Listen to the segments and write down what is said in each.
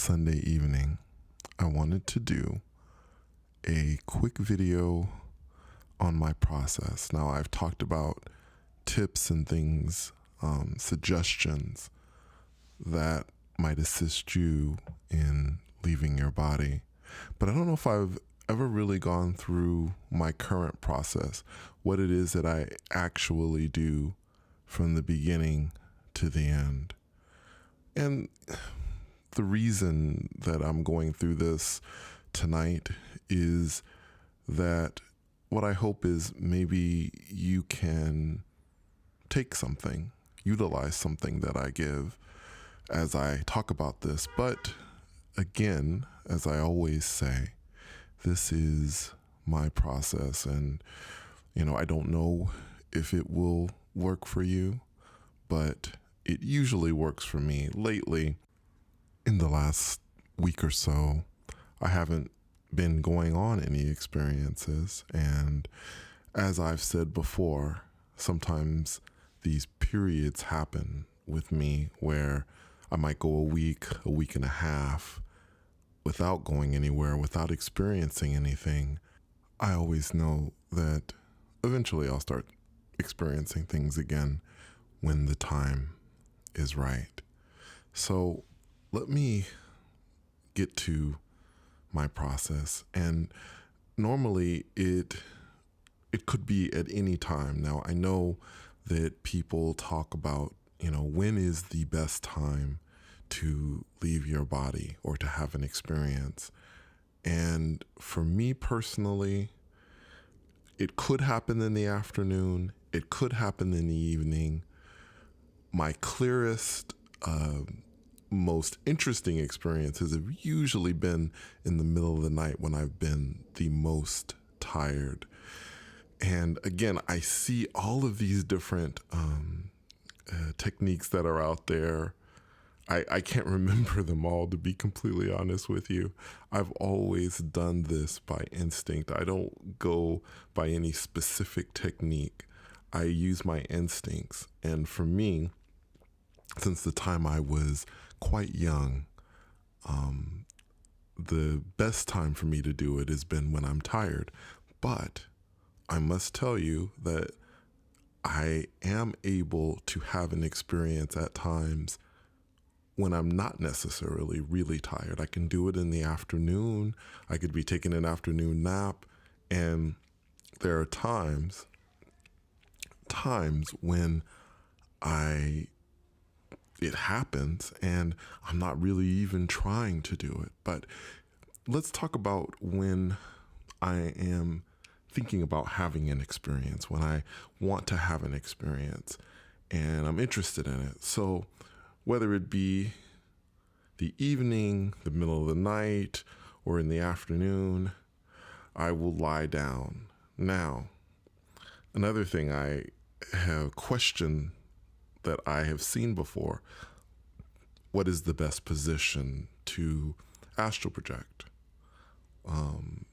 Sunday evening, I wanted to do a quick video on my process. Now, I've talked about tips and things, suggestions that might assist you in leaving your body, but I don't know if I've ever really gone through my current process, what it is that I actually do from the beginning to the end. And the reason that I'm going through this tonight is that what I hope is maybe you can take something, utilize something that I give as I talk about this. But again, as I always say, this is my process, and I don't know if it will work for you, but it usually works for me. Lately, in the last week or so, I haven't been going on any experiences, and as I've said before, sometimes these periods happen with me where I might go a week and a half without going anywhere, without experiencing anything. I always know that eventually I'll start experiencing things again when the time is right. So let me get to my process. And normally it could be at any time. Now, I know that people talk about, when is the best time to leave your body or to have an experience. And for me personally, it could happen in the afternoon. It could happen in the evening. My clearest, most interesting experiences have usually been in the middle of the night when I've been the most tired. And again, I see all of these different techniques that are out there. I can't remember them all, to be completely honest with you. I've always done this by instinct. I don't go by any specific technique. I use my instincts. And for me, since the time I was quite young, the best time for me to do it has been when I'm tired. But I must tell you that I am able to have an experience at times when I'm not necessarily really tired. I can do it in the afternoon. I could be taking an afternoon nap. And there are times when it happens and I'm not really even trying to do it. But let's talk about when I am thinking about having an experience, when I want to have an experience and I'm interested in it. So whether it be the evening, the middle of the night, or in the afternoon, I will lie down. Now, another thing I have questioned that I have seen before, what is the best position to astral project?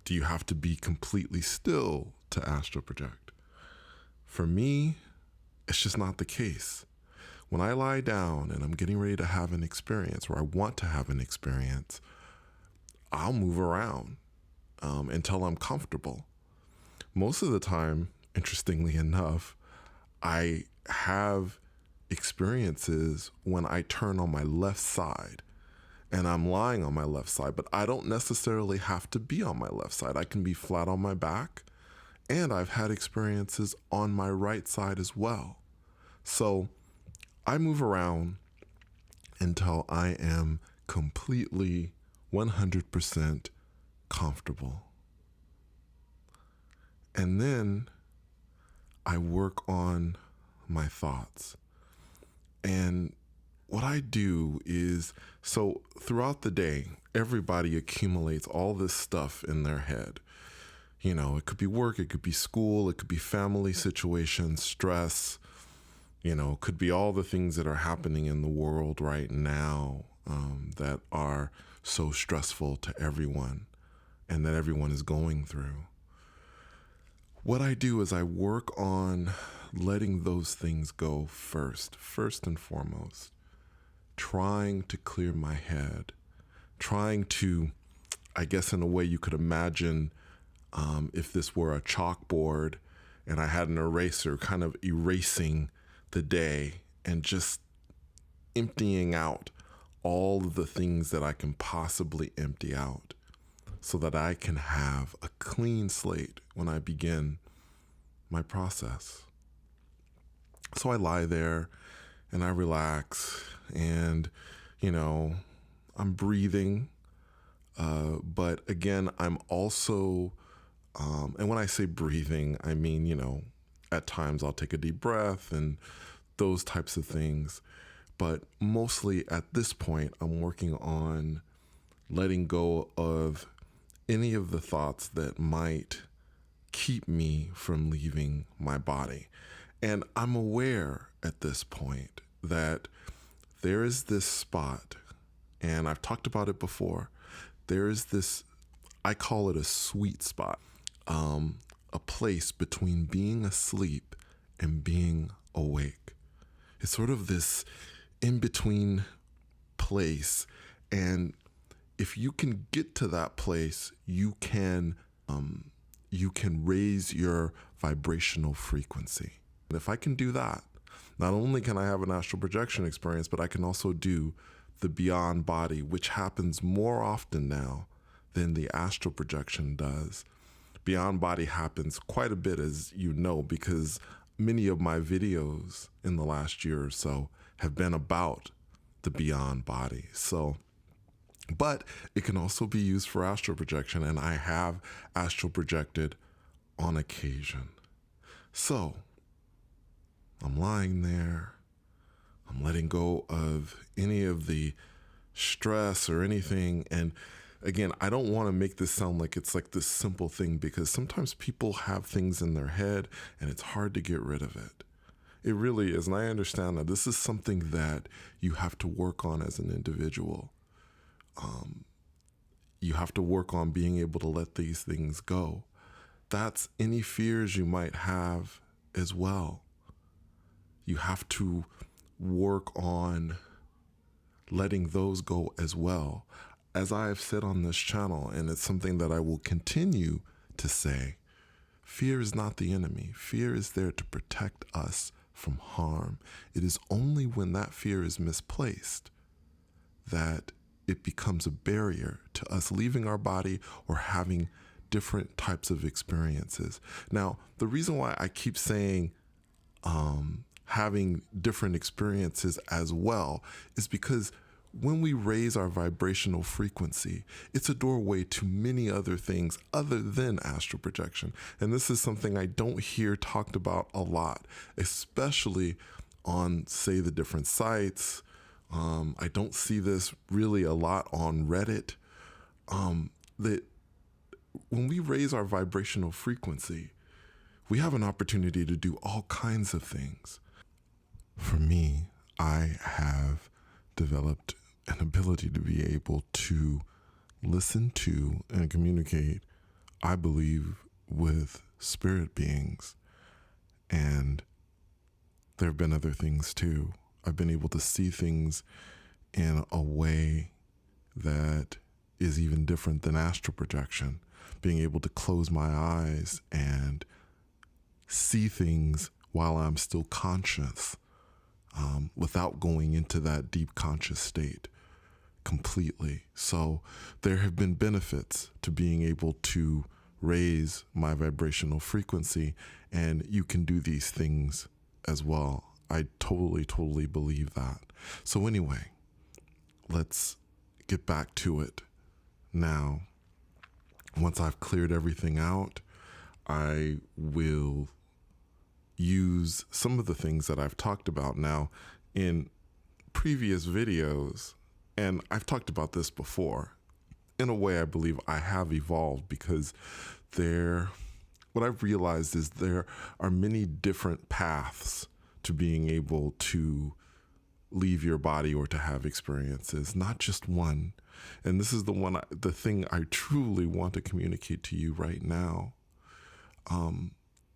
Do you have to be completely still to astral project? For me, it's just not the case. When I lie down and I'm getting ready to have an experience, or I want to have an experience, I'll move around until I'm comfortable. Most of the time, interestingly enough, I have experiences when I turn on my left side and I'm lying on my left side, but I don't necessarily have to be on my left side. I can be flat on my back, and I've had experiences on my right side as well. So I move around until I am completely 100% comfortable. And then I work on my thoughts. And what I do is, so throughout the day, everybody accumulates all this stuff in their head. It could be work, it could be school, it could be family situations, stress. It could be all the things that are happening in the world right now that are so stressful to everyone and that everyone is going through. What I do is I work on letting those things go first and foremost, trying to clear my head, trying to, I guess in a way you could imagine if this were a chalkboard and I had an eraser, kind of erasing the day and just emptying out all of the things that I can possibly empty out so that I can have a clean slate when I begin my process. So I lie there and I relax and, I'm breathing. But again, I'm also, and when I say breathing, I mean, at times I'll take a deep breath and those types of things. But mostly at this point, I'm working on letting go of any of the thoughts that might keep me from leaving my body. And I'm aware at this point that there is this spot, and I've talked about it before. There is this, I call it a sweet spot, a place between being asleep and being awake. It's sort of this in-between place. And if you can get to that place, you can raise your vibrational frequency. And if I can do that, not only can I have an astral projection experience, but I can also do the beyond body, which happens more often now than the astral projection does. Beyond body happens quite a bit, as you know, because many of my videos in the last year or so have been about the beyond body. But it can also be used for astral projection, and I have astral projected on occasion. So I'm lying there. I'm letting go of any of the stress or anything. And again, I don't want to make this sound like it's like this simple thing, because sometimes people have things in their head and it's hard to get rid of it. It really is. And I understand that this is something that you have to work on as an individual. You have to work on being able to let these things go. That's any fears you might have as well. You have to work on letting those go as well. As I have said on this channel, and it's something that I will continue to say, fear is not the enemy. Fear is there to protect us from harm. It is only when that fear is misplaced that it becomes a barrier to us leaving our body or having different types of experiences. Now, the reason why I keep saying having different experiences as well is because when we raise our vibrational frequency, it's a doorway to many other things other than astral projection. And this is something I don't hear talked about a lot, especially on, say, the different sites. I don't see this really a lot on Reddit. That when we raise our vibrational frequency, we have an opportunity to do all kinds of things. For me, I have developed an ability to be able to listen to and communicate, I believe, with spirit beings. And there have been other things too. I've been able to see things in a way that is even different than astral projection. Being able to close my eyes and see things while I'm still conscious, without going into that deep conscious state completely. So there have been benefits to being able to raise my vibrational frequency, and you can do these things as well. I totally believe that. So anyway, let's get back to it now. Once I've cleared everything out, I will use some of the things that I've talked about now in previous videos. And I've talked about this before. In a way, I believe I have evolved, because what I've realized is there are many different paths to being able to leave your body or to have experiences, not just one. And this is the thing I truly want to communicate to you right now.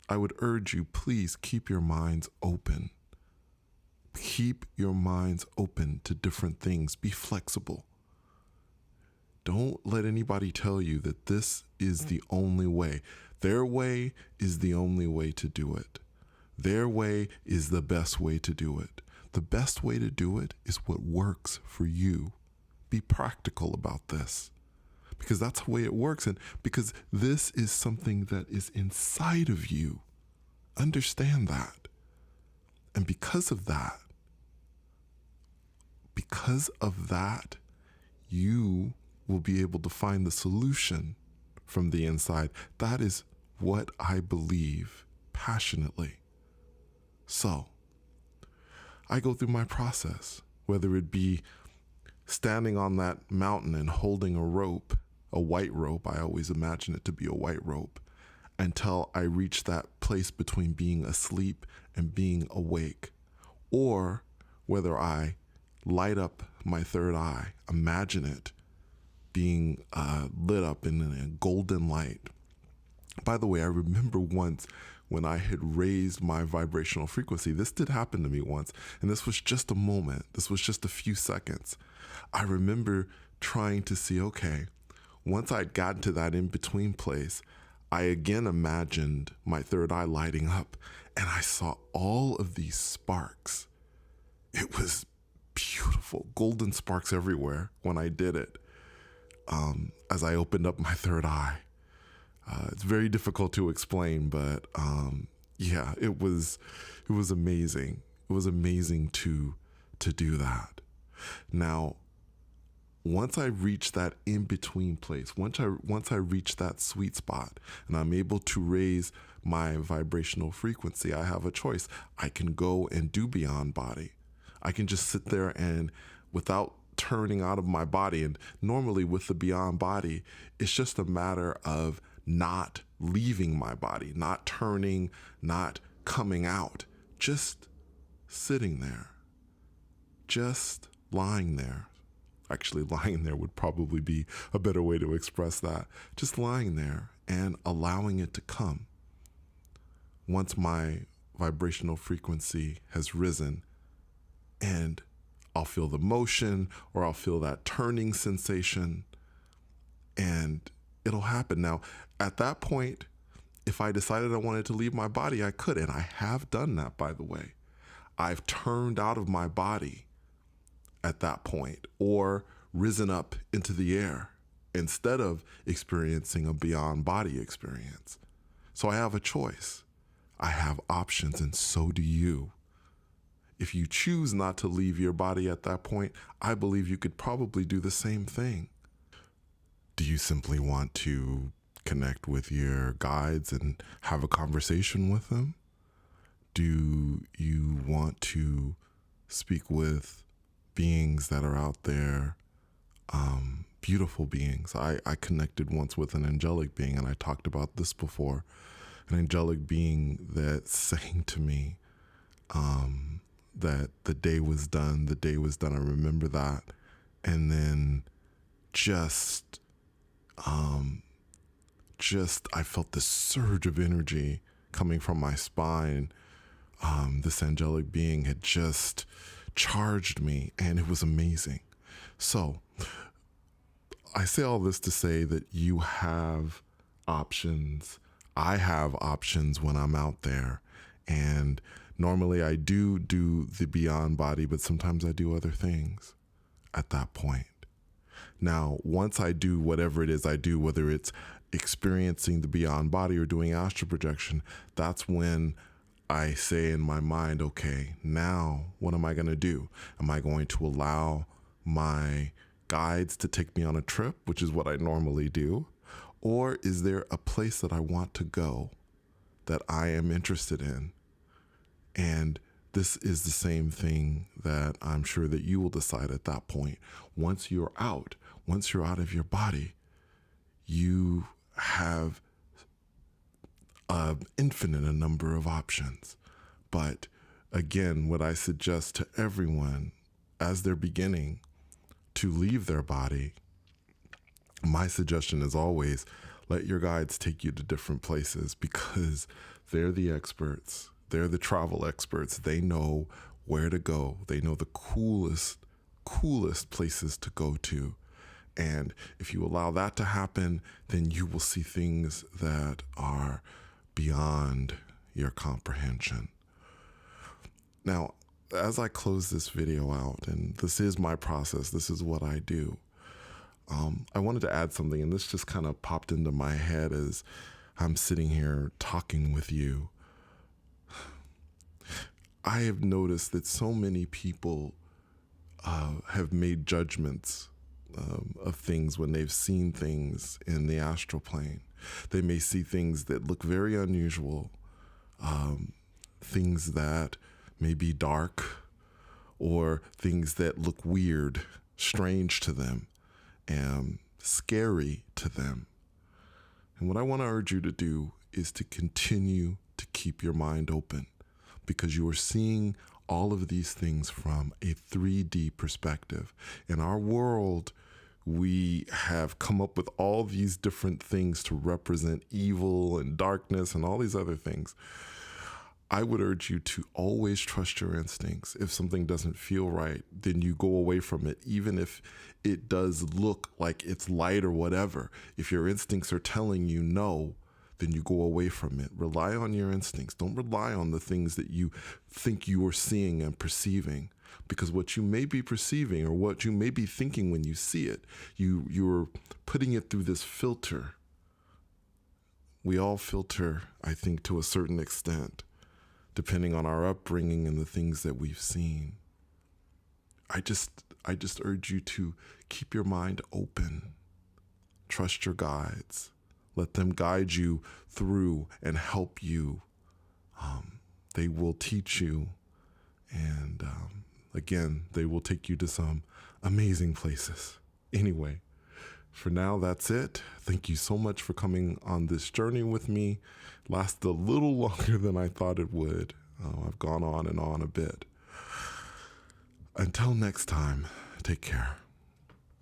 I would urge you, please keep your minds open. Keep your minds open to different things. Be flexible. Don't let anybody tell you that this is the only way. Their way is the only way to do it. Their way is the best way to do it. The best way to do it is what works for you. Be practical about this, because that's the way it works, and because this is something that is inside of you. Understand that. And because of that, you will be able to find the solution from the inside. That is what I believe passionately. So, I go through my process, whether it be standing on that mountain and holding a rope, a white rope. I always imagine it to be a white rope, until I reach that place between being asleep and being awake. Or whether I light up my third eye, imagine it being lit up in a golden light. By the way, I remember once when I had raised my vibrational frequency. This did happen to me once, and this was just a moment. This was just a few seconds. I remember trying to see, okay, once I'd gotten to that in-between place, I again imagined my third eye lighting up, and I saw all of these sparks. It was beautiful, golden sparks everywhere when I did it. As I opened up my third eye, it's very difficult to explain, but yeah, it was amazing. It was amazing to do that. Now, once I reach that in-between place, once I reach that sweet spot and I'm able to raise my vibrational frequency, I have a choice. I can go and do beyond body. I can just sit there and without turning out of my body. And normally with the beyond body, it's just a matter of not leaving my body, not turning, not coming out, just sitting there, just lying there. Actually, lying there would probably be a better way to express that. Just lying there and allowing it to come. Once my vibrational frequency has risen, and I'll feel the motion or I'll feel that turning sensation, and it'll happen. Now, at that point, if I decided I wanted to leave my body, I could, and I have done that, by the way. I've turned out of my body at that point, or risen up into the air instead of experiencing a beyond body experience. So I have a choice. I have options, and so do you. If you choose not to leave your body at that point, I believe you could probably do the same thing. Do you simply want to connect with your guides and have a conversation with them? Do you want to speak with beings that are out there, beautiful beings? I connected once with an angelic being, and I talked about this before. An angelic being that saying to me that the day was done. I remember that. And then just I felt this surge of energy coming from my spine. This angelic being had just charged me, and it was amazing. So I say all this to say that you have options. I have options when I'm out there, and normally I do the beyond body, but sometimes I do other things at that point. Now, once I do whatever it is I do, whether it's experiencing the beyond body or doing astral projection, that's when I say in my mind, okay, now what am I going to do? Am I going to allow my guides to take me on a trip, which is what I normally do? Or is there a place that I want to go that I am interested in? And this is the same thing that I'm sure that you will decide at that point. Once you're out of your body, you have infinite a number of options. But again, what I suggest to everyone as they're beginning to leave their body, my suggestion is always let your guides take you to different places, because they're the experts. They're the travel experts. They know where to go. They know the coolest places to go to. And if you allow that to happen, then you will see things that are beyond your comprehension. Now, as I close this video out, and this is my process, this is what I do, I wanted to add something, and this just kind of popped into my head as I'm sitting here talking with you. I have noticed that so many people have made judgments of things when they've seen things in the astral plane. They may see things that look very unusual, things that may be dark, or things that look weird, strange to them, and scary to them. And what I want to urge you to do is to continue to keep your mind open, because you are seeing all of these things from a 3D perspective. In our world, we have come up with all these different things to represent evil and darkness and all these other things. I would urge you to always trust your instincts. If something doesn't feel right, then you go away from it, even if it does look like it's light or whatever. If your instincts are telling you no, then you go away from it. Rely on your instincts. Don't rely on the things that you think you are seeing and perceiving, because what you may be perceiving or what you may be thinking when you see it, you're putting it through this filter. We all filter, I think, to a certain extent, depending on our upbringing and the things that we've seen. I just urge you to keep your mind open. Trust your guides. Let them guide you through and help you. They will teach you. And again, they will take you to some amazing places. Anyway, for now, that's it. Thank you so much for coming on this journey with me. Lasted a little longer than I thought it would. I've gone on and on a bit. Until next time, take care.